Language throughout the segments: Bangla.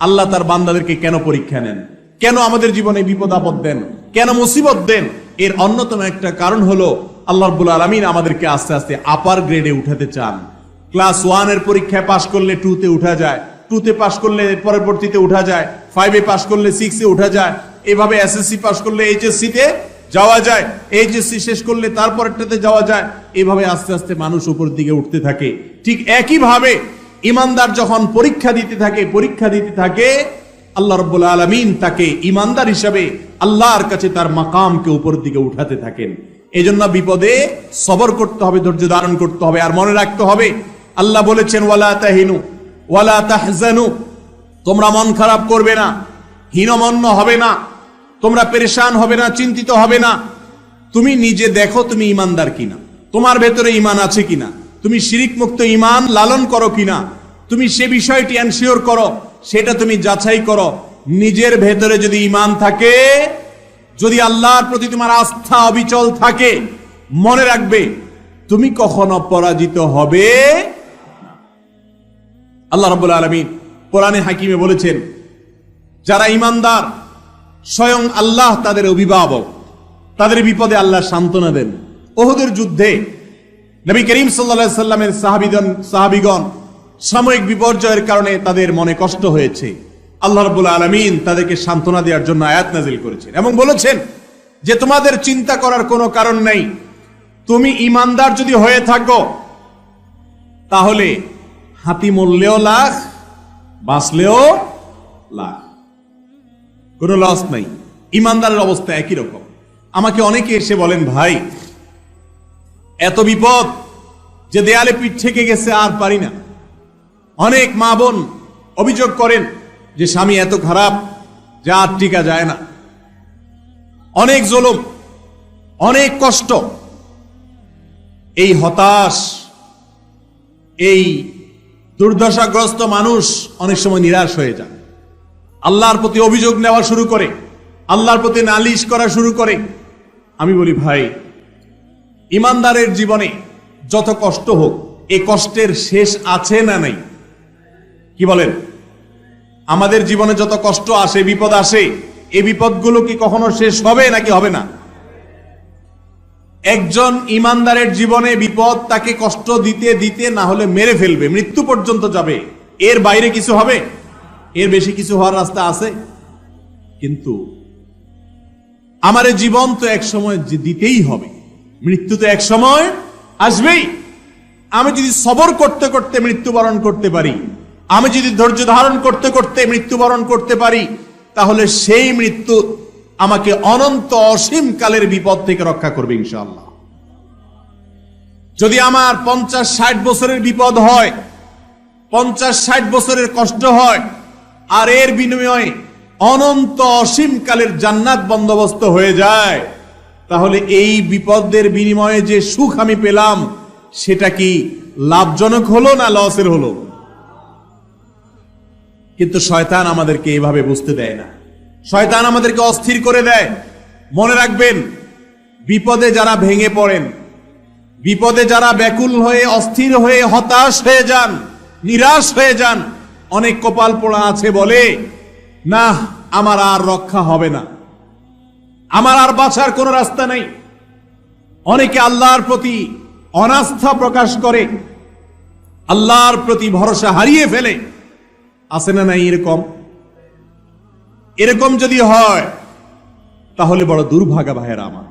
আল্লাহ তার বান্দাদেরকে কেন পরীক্ষা নেন, কেন আমাদের জীবনে বিপদ আপদ দেন, কেন মুসিবত দেন? এর অন্যতম একটা কারণ হলো আল্লাহ রাব্বুল আলামিন আমাদেরকে আস্তে আস্তে আপার গ্রেডে উঠাতে চান। ক্লাস 1 এর পরীক্ষায় পাশ করলে 2 তে উঠা যায়, 2 তে পাশ করলে পরবর্তীতে উঠা যায়, 5 এ পাশ করলে 6 এ উঠা যায়, এভাবে এসএসসি পাশ করলে এইচএসসি তে যাওয়া যায়, এইচএসসি শেষ করলে তারপরটাতে যাওয়া যায়, এভাবে আস্তে আস্তে মানুষ উপর দিকে উঠতে থাকে। ঠিক একই ভাবে ইমানদার যখন পরীক্ষা দিতে থাকে আল্লাহ রাব্বুল আলামিন তাকে ইমানদার হিসাবে আল্লাহর কাছে তার মাকামকে উপর দিকে উঠাতে থাকেন। এজন্য বিপদে সবর করতে হবে, ধৈর্য ধারণ করতে হবে। আর মনে রাখতে হবে আল্লাহ বলেছেন ওয়ালা তাহিনু ওয়ালা তাহজানু, তোমরা মন খারাপ করবে না, হীনমন্য হবে না, তোমরা পেরেশান হবে না, চিন্তিত হবে না। তুমি নিজে দেখো তুমি ইমানদার কিনা, তোমার ভেতরে ঈমান আছে কিনা, তুমি শিরিক মুক্ত ঈমান লালন করো কিনা, তুমি সে বিষয়টি এনশিওর করো, সেটা তুমি যাচাই করো। নিজের ভেতরে যদি ঈমান থাকে, যদি আল্লাহর প্রতি তোমার আস্থা অবিচল থাকে, মনে রাখবে তুমি কখনো পরাজিত হবে। আল্লাহ রাব্বুল আলামিন কোরআনে হাকিমে বলেছেন যারা ঈমানদার স্বয়ং আল্লাহ তাদের অভিভাবক, তাদের বিপদে আল্লাহ সান্ত্বনা দেন। উহুদের যুদ্ধে নবী করিম সাল্লাল্লাহু আলাইহি সাল্লামের সাহাবীগণ সাময়িক বিপর্যয়ের কারণে তাদের মনে কষ্ট হয়েছে। আল্লাহ রাব্বুল আলামিন তাদেরকে সান্ত্বনা দেওয়ার জন্য আয়াত নাযিল করেছেন এবং বলেছেন যে তোমাদের চিন্তা করার কোনো কারণ নেই, তুমি ঈমানদার যদি হয়ে থাকো তাহলে হাতি মরলেও লাখ, বাঁচলেও লাখ, কোনো লস নাই। ঈমানদারের অবস্থা একই রকম। আমাকে অনেকে এসে বলেন ভাই এত বিপদ যে দেয়ালে পিঠ থেকে গেছে আর পারি না। অনেক মা বোন অভিযোগ করেন যে স্বামী এত খারাপ যে আর টিকা যায় না, অনেক জুলুম, অনেক কষ্ট। এই হতাশ, এই দুর্দশাগ্রস্ত মানুষ অনেক সময় নিরাশ হয়ে যায়, আল্লাহর প্রতি অভিযোগ নেওয়া শুরু করে, আল্লাহর প্রতি নালিশ করা শুরু করে। আমি বলি ভাই ঈমানদারের জীবনে যত কষ্ট হোক এই কষ্টের শেষ আছে না নাই? কি বলেন? আমাদের জীবনে যত কষ্ট আসে, বিপদ আসে, এই বিপদগুলো কি কখনো শেষ হবে নাকি হবে না? একজন ঈমানদারের জীবনে বিপদ তাকে কষ্ট দিতে দিতে না হলে মেরে ফেলবে, মৃত্যু পর্যন্ত যাবে। এর বাইরে কিছু হবে? এর বেশি কিছু হওয়ার রাস্তা আছে? কিন্তু আমার জীবন তো এক সময় দিতেই হবে, মৃত্যু তো এক সময় আসবেই। আমি যদি সবর করতে করতে মৃত্যুবরণ করতে পারি, আমি যদি ধৈর্য ধারণ করতে করতে মৃত্যুবরণ করতে পারি, তাহলে সেই মৃত্যু আমাকে অনন্ত অসীম কালের বিপদ থেকে রক্ষা করবে ইনশাআল্লাহ। যদি আমার 50-60 বছরের বিপদ হয়, 50-60 বছরের কষ্ট হয়, আর এর বিনিময়ে অনন্ত অসীম কালের জান্নাত বন্দোবস্ত হয়ে যায়, তাহলে এই বিপদের বিনিময়ে যে সুখ আমি পেলাম সেটা কি লাভজনক হলো না লসের হলো? কিন্তু শয়তান আমাদেরকে এইভাবে বুঝতে দেয় না। শয়তান আমাদেরকে অস্থির করে দেয়। মনে রাখবেন বিপদে যারা ভেঙে পড়েন, বিপদে যারা ব্যাকুল হয়ে অস্থির হয়ে হতাশ হয়ে যান, নিরাশ হয়ে যান, অনেক কপাল পোড়া আছে বলে না আমার আর রক্ষা হবে না, আমার আর বাঁচার কোনো রাস্তা নেই। অনেকে আল্লাহর প্রতি অনাস্থা প্রকাশ করে, আল্লাহর প্রতি ভরসা হারিয়ে ফেলে। আছে না নাই এরকম? এরকম যদি হয় তাহলে বড় দুর্ভাগা ভাইয়েরা আমার।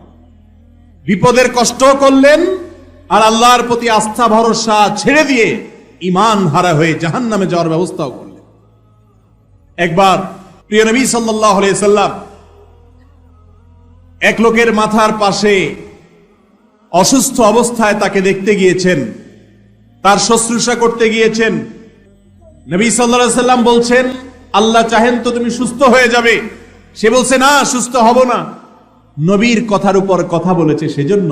বিপদের কষ্ট করলেন আর আল্লাহর প্রতি আস্থা ভরসা ছেড়ে দিয়ে ঈমান হারা হয়ে জাহান্নামে যাওয়ার ব্যবস্থাও করলেন। একবার প্রিয় নবী সাল্লাল্লাহু আলাইহি সাল্লাম এক লোকের মাথার পাশে অসুস্থ অবস্থায় তাকে দেখতে গিয়েছেন, তার শুশ্রূষা করতে গিয়েছেন। নবী সাল্লাল্লাহু আলাইহি সাল্লাম বলছেন আল্লাহ চাহেন তো তুমি সুস্থ হয়ে যাবে। সে বলছে না, সুস্থ হব না। নবীর কথার উপর কথা বলেছে, সেজন্য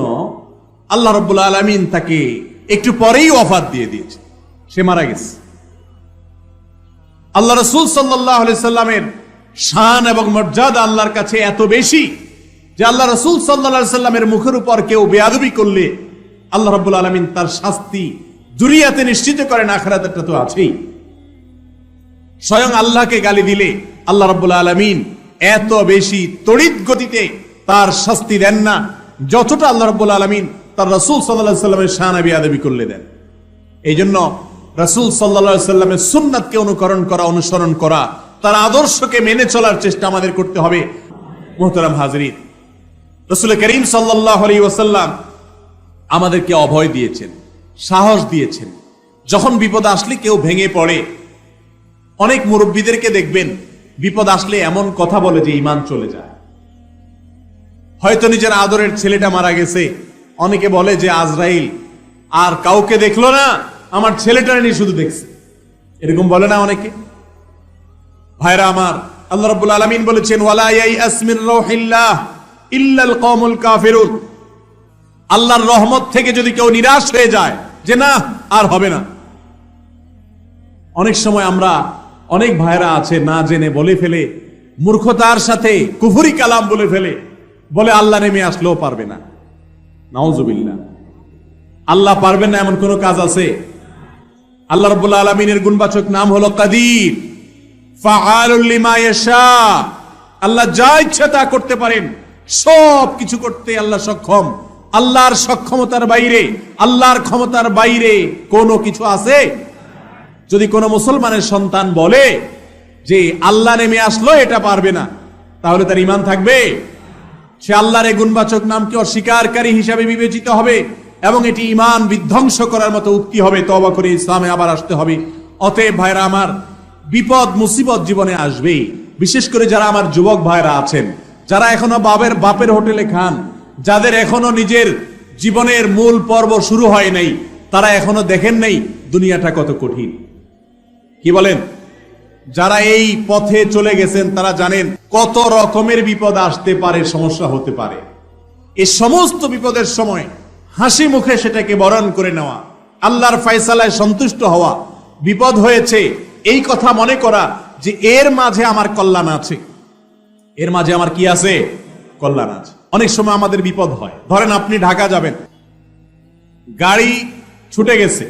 আল্লাহ রাব্বুল আলামিন তাকে একটু পরেই ওয়াফাত দিয়ে দিয়েছে, সে মারা গেছে। আল্লাহ রাসূল সাল্লাল্লাহু আলাইহি সাল্লামের শান এবং মর্যাদা আল্লাহর কাছে এত বেশি যে আল্লাহ রাসূল সাল্লাল্লাহু আলাইহি সাল্লামের মুখের উপর কেউ বেয়াদবি করলে আল্লাহ রাব্বুল আলামিন তার শাস্তি দুনিয়াতে নিশ্চিত করেন, আখিরাতেরটা তো আছেই। স্বয়ং আল্লাহকে গালি দিলে আল্লাহ রাব্বুল আলামিন এত বেশি তড়িৎ গতিতে তার শাস্তি দেন না, যতটা আল্লাহ রাব্বুল আলামিন তার রাসূল সাল্লাল্লাহু আলাইহি সাল্লামের শান বেয়াদবি করলে দেন। এই জন্য রাসূল সাল্লাল্লাহু আলাইহি সাল্লামের সুন্নাতকে অনুকরণ করা, অনুসরণ করা, তার আদর্শকে মেনে চলার চেষ্টা আমাদের করতে হবে। মুহতারাম হাজরিন, রাসূল করিম সাল্লাল্লাহু আলাইহি ওয়াসাল্লাম আমাদেরকে অভয় দিয়েছেন, সাহস দিয়েছেন। যখন বিপদ আসলে কেউ ভেঙে পড়ে, অনেক মুরব্বীদেরকে দেখবেন বিপদ আসলে এমন কথা বলে যে ঈমান চলে যায়। হয়তো নিজের আদরের ছেলেটা মারা গেছে, অনেকে বলে যে আজরাইল আর কাউকে দেখলো না, আমার ছেলেটা নিয়ে শুধু দেখছে, এরকম বলে না অনেকে। ভাইরা আমার, আল্লাহ রাব্বুল আলামিন বলেছেন ওয়ালা ইয়াইআস মির রাউহিল্লাহ ইল্লাল কওমুল কাফিরুন। আল্লাহর রহমত থেকে যদি কেউ নিরাশ হয়ে যায় যে না আর হবে না, অনেক সময় আমরা অনেক ভাইরা আছে না জেনে বলে ফেলে, মূর্খতার সাথে কুফরি কালাম বলে ফেলে, বলে আল্লাহ নেমে আসলেও পারবে না। নাউজুবিল্লাহ। আল্লাহ পারবেন না এমন কোন কাজ আছে? আল্লাহ রাব্বুল আলামিনের গুণবাচক নাম হলো কাদির, ফাআলুল লিমা ইয়াশা। আল্লাহ যা ইচ্ছা তা করতে পারেন, সব কিছু করতে আল্লাহ সক্ষম। আল্লাহর সক্ষমতার বাইরে, আল্লাহর ক্ষমতার বাইরে কোনো কিছু আছে? যদি কোনো মুসলমানের সন্তান বলে যে আল্লাহ নেমে আসলো এটা পারবে না, তাহলে তার ঈমান থাকবে? সে আল্লাহর এই গুণবাচক নামকে অস্বীকারী হিসাবে বিবেচিত হবে এবং এটি ঈমান বিধ্বংস করার মতো উক্তি হবে। তওবা করে ইসলামে আবার আসতে হবে। অতএব ভাইরা আমার, বিপদ মুসিবত জীবনে আসবেই। বিশেষ করে যারা আমার যুবক ভাইরা আছেন, যারা এখনো বাপের হোটেলে খান, যাদের এখনো নিজের জীবনের মূল পর্ব শুরু হয় নাই, তারা এখনো দেখেন নাই দুনিয়াটা কত কঠিন। কি বলেন? যারা এই পথে চলে গেছেন তারা জানেন কত রকমের বিপদ আসতে পারে, সমস্যা হতে পারে। এই সমস্ত বিপদের সময় হাসি মুখে সেটাকে বরণ করে নেওয়া, আল্লাহর ফয়সালায় সন্তুষ্ট হওয়া। বিপদ হয়েছে এই কথা মনে করা যে এর মাঝে আমার কল্যাণ আছে, এর মাঝে আমার কি আছে? কল্যাণ আছে। অনেক সময় আমাদের বিপদ হয়। ধরেন আপনি ঢাকা যাবেন, গাড়ি ছুটে গেছে,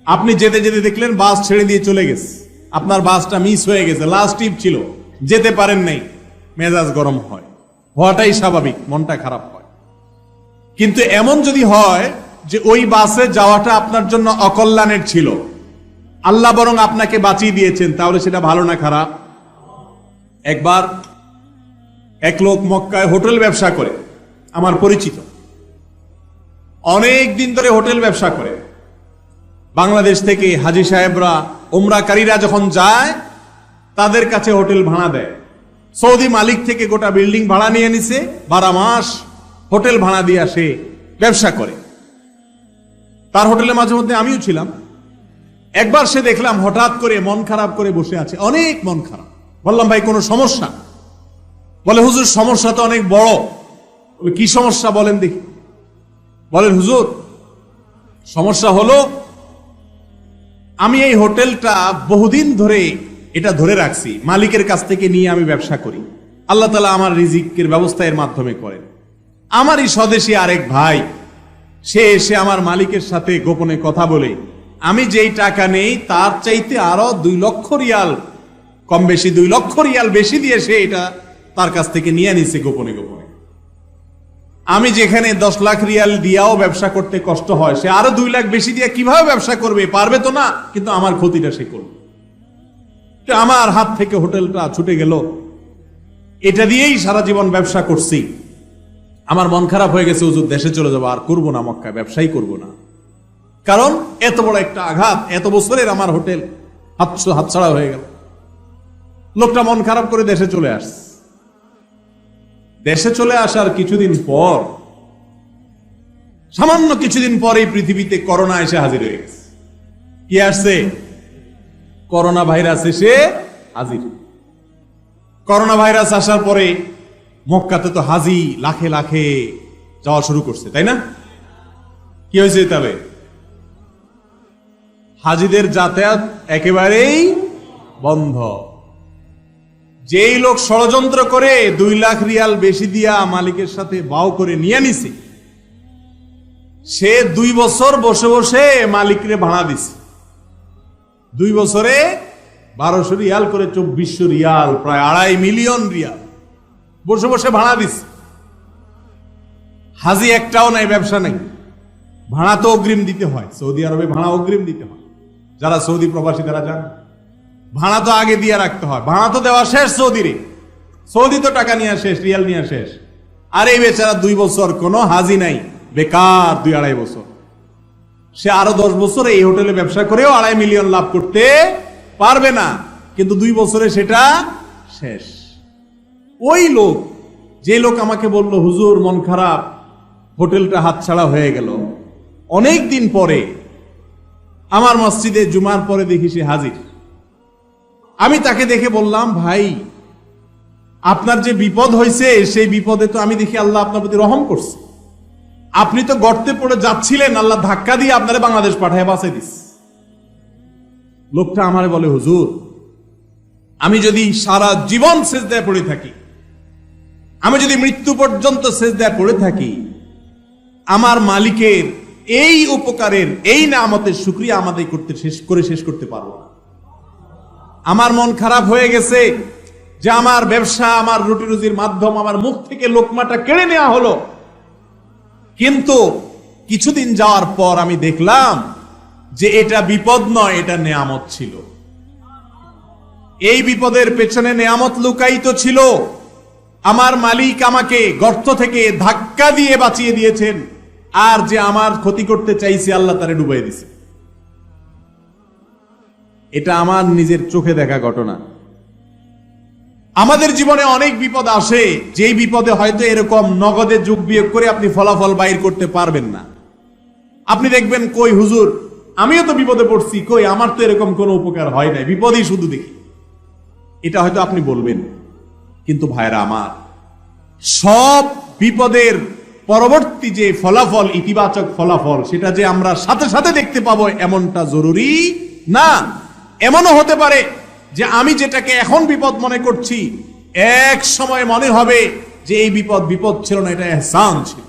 আপনি যেতে যেতে দেখলেন বাস ছেড়ে দিয়ে চলে গেছে, আপনার বাসটা মিস হয়ে গেছে, লাস্ট ট্রিপ ছিল, যেতে পারেন নাই, মেজাজ গরম হয়, হওয়াটাই স্বাভাবিক, মনটা খারাপ হয়। কিন্তু এমন যদি হয় যে ওই বাসে যাওয়াটা আপনার জন্য অকল্যাণের ছিল, আল্লাহ বরং আপনাকে বাঁচিয়ে দিয়েছেন, তাহলে সেটা ভালো না খারাপ? একবার এক লোক মক্কায় হোটেল ব্যবসা করে, আমার পরিচিত, অনেক দিন ধরে হোটেল ব্যবসা করে। বাংলাদেশ থেকে হাজী সাহেবরা, উমরাকারীরা যখন যায় তাদের কাছে হোটেল ভাড়া দেয়। সৌদি মালিক থেকে গোটা বিল্ডিং ভাড়া নিয়ে নিছে, 12 মাস হোটেল ভাড়া দিয়ে আসে, ব্যবসা করে। তার হোটেলে মাঝে মধ্যে আমিও ছিলাম। একবার সে দেখলাম হঠাৎ করে মন খারাপ করে বসে আছে, অনেক মন খারাপ। বললাম ভাই কোনো সমস্যা? বলে হুজুর সমস্যা তো অনেক বড়। কি সমস্যা বলেন দেখি? বলেন হুজুর সমস্যা হলো আমি এই হোটেলটা বহুদিন ধরে এটা ধরে রাখছি, মালিকের কাছ থেকে নিয়ে আমি ব্যবসা করি। আল্লাহ তাআলা আমার রিজিকের ব্যবস্থা এর মাধ্যমে করেন। আমারই স্বদেশী আরেক ভাই, সে এসে আমার মালিকের সাথে গোপনে কথা বলে আমি যেই টাকা নেই তার চাইতে আরো 2 লক্ষ রিয়াল কম বেশি, 2 লক্ষ রিয়াল বেশি দিয়ে সে এটা তার কাছ থেকে নিয়ে নিছে গোপনে গোপনে। আমি যেখানে 10 লাখ রিয়াল দিয়াও ব্যবসা করতে কষ্ট হয়, সে আরো 2 লাখ বেশি দিয়ে কিভাবে ব্যবসা করবে? পারবে তো না, কিন্তু আমার ক্ষতিটা সে করবে। আমার হাত থেকে হোটেলটা ছুটে গেল, এটা দিয়েই সারা জীবন ব্যবসা করছি। আমার মন খারাপ হয়ে গেছে, হুজুর দেশে চলে যাবো, আর করবো না, মক্কায় ব্যবসাই করবো না। কারণ এত বড় একটা আঘাত, এত বছরের আমার হোটেল হাতছাড়া হয়ে গেল। লোকটা মন খারাপ করে দেশে চলে আসছে। দেশে চলে আসার কিছুদিন পর, সামান্য কিছুদিন পরে পৃথিবীতে করোনা এসে হাজির হয়ে গেছে। কি আসছে? করোনা ভাইরাস এসে হাজির। করোনা ভাইরাস আসার পরে মক্কাতে তো হাজি লাখে লাখে যাওয়া শুরু করছে, তাই না? কি হয়েছে? তবে হাজিদের যাতায়াত একেবারেই বন্ধ। যেই লোক ষড়যন্ত্র করে 2 লাখ রিয়াল বেশি দিয়া মালিকের সাথে বাউ করে নিয়ে নিছে, সে 2 বছর বসে বসে মালিকরে ভাড়া দিছে। 2 বছরে 1200 রিয়াল করে 2400 রিয়াল, প্রায় 2.5 মিলিয়ন রিয়াল বসে বসে ভাড়া দিচ্ছে। হাজি একটাও নাই, ব্যবসা নাই, ভাড়া তো অগ্রিম দিতে হয়। সৌদি আরবে ভাড়া অগ্রিম দিতে হয়। যারা সৌদি প্রবাসী তারা জান, ভাড়া তো আগে দিয়ে রাখতে হয়। ভাড়া তো দেওয়া শেষ সৌদিরে, সৌদি তো টাকা নিয়ে শেষ, রিয়াল নিয়ে শেষ। আর এই বেচারা 2 বছর কোনো হাজি নাই, বেকার 2-2.5 বছর। সে আরো 10 বছর এই হোটেলে ব্যবসা করেও 2.5 মিলিয়ন লাভ করতে পারবে না, কিন্তু 2 বছরে সেটা শেষ। ওই লোক, যে লোক আমাকে বলল হুজুর মন খারাপ, হোটেলটা হাতছাড়া হয়ে গেল, অনেক দিন পরে আমার মসজিদে জুমার পরে দেখি সে হাজির। আমি তাকে দেখে বললাম, ভাই আপনার যে বিপদ হয়েছে সেই বিপদে তো আমি দেখি আল্লাহ আপনার প্রতি রহম করছে। আপনি তো গর্তে পড়ে যাচ্ছিলেন, আল্লাহ ধাক্কা দিয়ে আপনারে বাংলাদেশ পাঠায় বাঁচাই দিস। লোকটা আমারে বলে, হুজুর আমি যদি সারা জীবন সেজদায় পড়ে থাকি, আমি যদি মৃত্যু পর্যন্ত সেজদায় পড়ে থাকি, আমার মালিকের এই উপকারের, এই নিয়ামতের শুকরিয়া আমাদের করতে শেষ করতে পারবো না। আমার মন খারাপ হয়ে গেছে যে আমার ব্যবসা, আমার রুটি রুজির মাধ্যম, আমার মুখ থেকে লোকমাটা কেড়ে নেওয়া হলো। কিন্তু কিছুদিন যাওয়ার পর আমি দেখলাম যে এটা বিপদ নয়, এটা নেয়ামত ছিল। এই বিপদের পেছনে নেয়ামত লুকায়িত ছিল। আমার মালিক আমাকে গর্ত থেকে ধাক্কা দিয়ে বাঁচিয়ে দিয়েছেন, আর যে আমার ক্ষতি করতে চাইছে আল্লাহ তারে ডুবাই দিছে। এটা আমার নিজের চোখে দেখা ঘটনা। আমাদের জীবনে অনেক বিপদ আসে, যেই বিপদে হয়তো এরকম নগদে যোগ বিয়োগ করে আপনি ফলাফল বাইর করতে পারবেন না। আপনি দেখবেন, কই হুজুর আমিও তো বিপদে পড়ছি, কই আমার তো এরকম কোনো উপকার হয় নাই, বিপদই শুধু দেখি। এটা হয়তো আপনি বলবেন, কিন্তু ভাইরা আমার, সব বিপদের পরবর্তী যে ফলাফল, ইতিবাচক ফলাফল, সেটা যে আমরা সাথে সাথে দেখতে পাবো এমনটা জরুরি না। এমনও হতে পারে যে আমি যেটাকে এখন বিপদ মনে করছি, এক সময় মনে হবে যে এই বিপদ ছিল না, এটা ইহসান ছিল।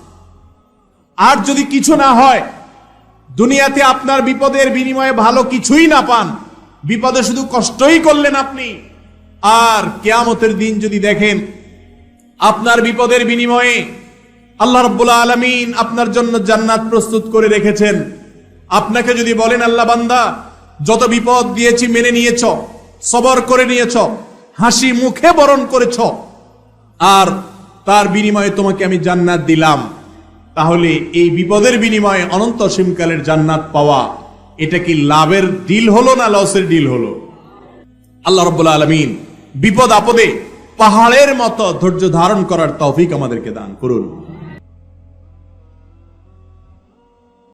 আর যদি কিছু না হয়, দুনিয়াতে আপনার বিপদের বিনিময়ে ভালো কিছুই না পান, বিপদে শুধু কষ্টই করলেন আপনি, আর কিয়ামতের দিন যদি দেখেন আপনার বিপদের বিনিময়ে আল্লাহ রাব্বুল আলামিন আপনার জন্য জান্নাত প্রস্তুত করে রেখেছেন, আপনাকে যদি বলেন, আল্লাহ বান্দা যত বিপদ দিয়েছি মেনে নিয়েছ, সবর করে নিয়েছ, হাসি মুখে বরণ করেছ, আর তার বিনিময়ে তোমাকে আমি জান্নাত দিলাম, তাহলে এই বিপদের বিনিময়ে অনন্ত অসীমকালের জান্নাত পাওয়া, এটা কি লাভের ডিল হলো না লসের ডিল হলো? আল্লাহ রাব্বুল আলামিন বিপদ আপদে পাহাড়ের মতো ধৈর্য ধারণ করার তৌফিক আমাদেরকে দান করুন।